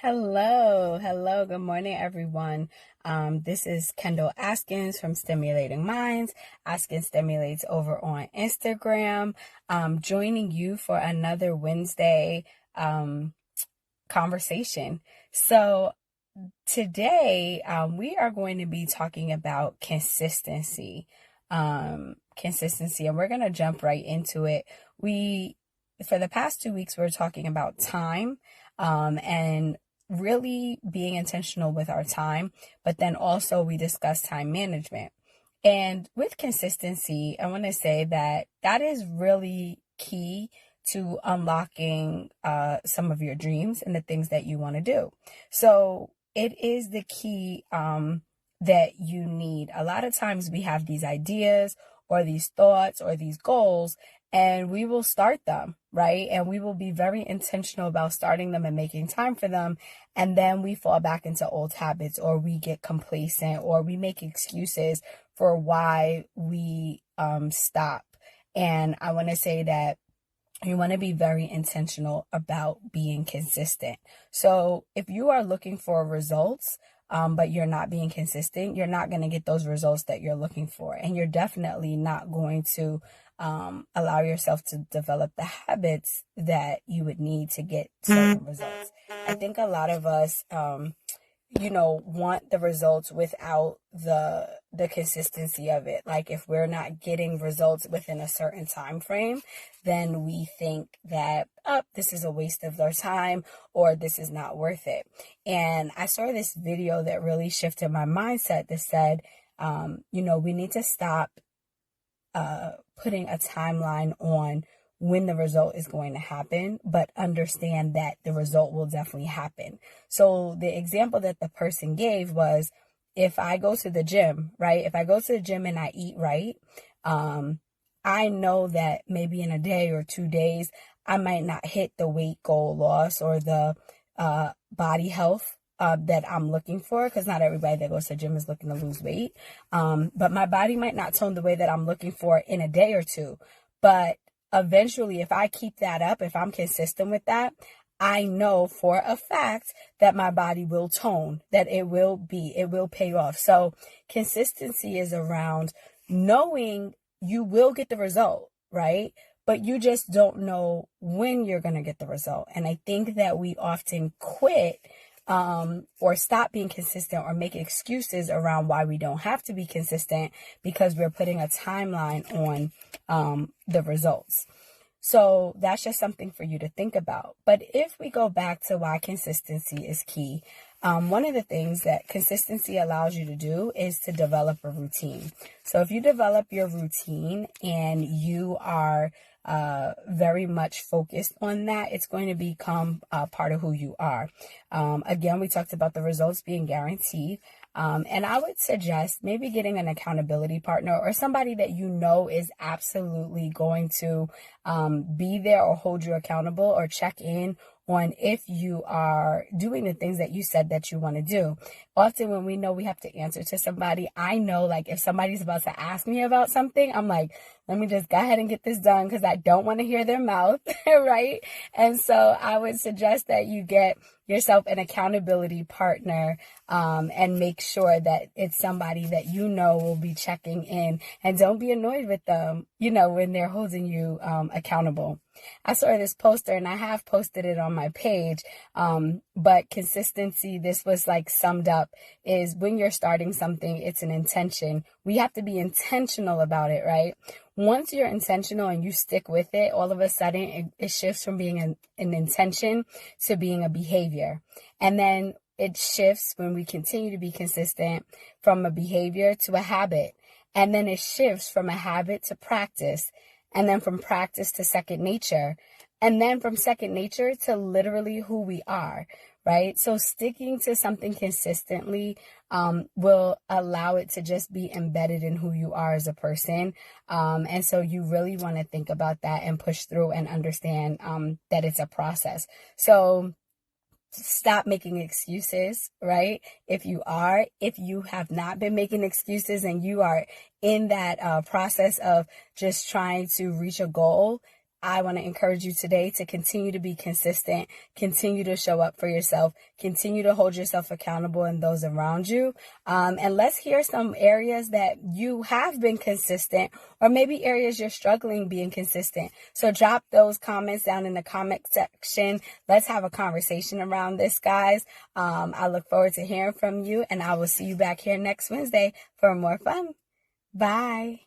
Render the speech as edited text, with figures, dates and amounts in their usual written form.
Hello, good morning, everyone. This is Kendall Askins from Stimulating Minds. Askins Stimulates over on Instagram. Joining you for another Wednesday conversation. So today we are going to be talking about consistency. And we're going to jump right into it. For the past 2 weeks, we're talking about time and really being intentional with our time, but then also we discuss time management. And with consistency, I want to say that is really key to unlocking some of your dreams and the things that you want to do. So it is the key that you need. A lot of times we have these ideas or these thoughts or these goals, and we will start them, right? And we will be very intentional about starting them and making time for them. And then we fall back into old habits, or we get complacent, or we make excuses for why we stop. And I want to say that you want to be very intentional about being consistent. So if you are looking for results, but you're not being consistent, you're not going to get those results that you're looking for. And you're definitely not going to allow yourself to develop the habits that you would need to get certain results. I think a lot of us, want the results without the consistency of it. Like if we're not getting results within a certain time frame, then we think that, this is a waste of our time, or this is not worth it. And I saw this video that really shifted my mindset that said, we need to stop putting a timeline on when the result is going to happen, but understand that the result will definitely happen. So the example that the person gave was, if I go to the gym, right? If I go to the gym and I eat right, I know that maybe in a day or 2 days, I might not hit the weight goal loss or the body health that I'm looking for, because not everybody that goes to the gym is looking to lose weight. But my body might not tone the way that I'm looking for in a day or two. But eventually, if I keep that up, if I'm consistent with that, I know for a fact that my body will tone, that it will pay off. So consistency is around knowing you will get the result, right? But you just don't know when you're going to get the result. And I think that we often quit or stop being consistent or make excuses around why we don't have to be consistent because we're putting a timeline on the results. So that's just something for you to think about. But if we go back to why consistency is key, one of the things that consistency allows you to do is to develop a routine. So if you develop your routine and you are very much focused on that, it's going to become part of who you are. Again, we talked about the results being guaranteed. And I would suggest maybe getting an accountability partner or somebody that you know is absolutely going to be there or hold you accountable or check in on if you are doing the things that you said that you want to do. Often when we know we have to answer to somebody, I know, like, if somebody's about to ask me about something, I'm like, let me just go ahead and get this done because I don't want to hear their mouth, right? And so I would suggest that you get yourself an accountability partner and make sure that it's somebody that you know will be checking in, and don't be annoyed with them, when they're holding you accountable. I saw this poster and I have posted it on my page, but consistency, this was like summed up, is when you're starting something, it's an intention. We have to be intentional about it, right? Once you're intentional and you stick with it, all of a sudden it shifts from being an intention to being a behavior. And then it shifts when we continue to be consistent from a behavior to a habit. And then it shifts from a habit to practice. And then from practice to second nature. And then from second nature to literally who we are, right? So sticking to something consistently will allow it to just be embedded in who you are as a person. And so you really want to think about that and push through and understand that it's a process. So stop making excuses, right? If you have not been making excuses and you are in that process of just trying to reach a goal, I want to encourage you today to continue to be consistent, continue to show up for yourself, continue to hold yourself accountable and those around you. And let's hear some areas that you have been consistent, or maybe areas you're struggling being consistent. So drop those comments down in the comment section. Let's have a conversation around this, guys. I look forward to hearing from you, and I will see you back here next Wednesday for more fun. Bye.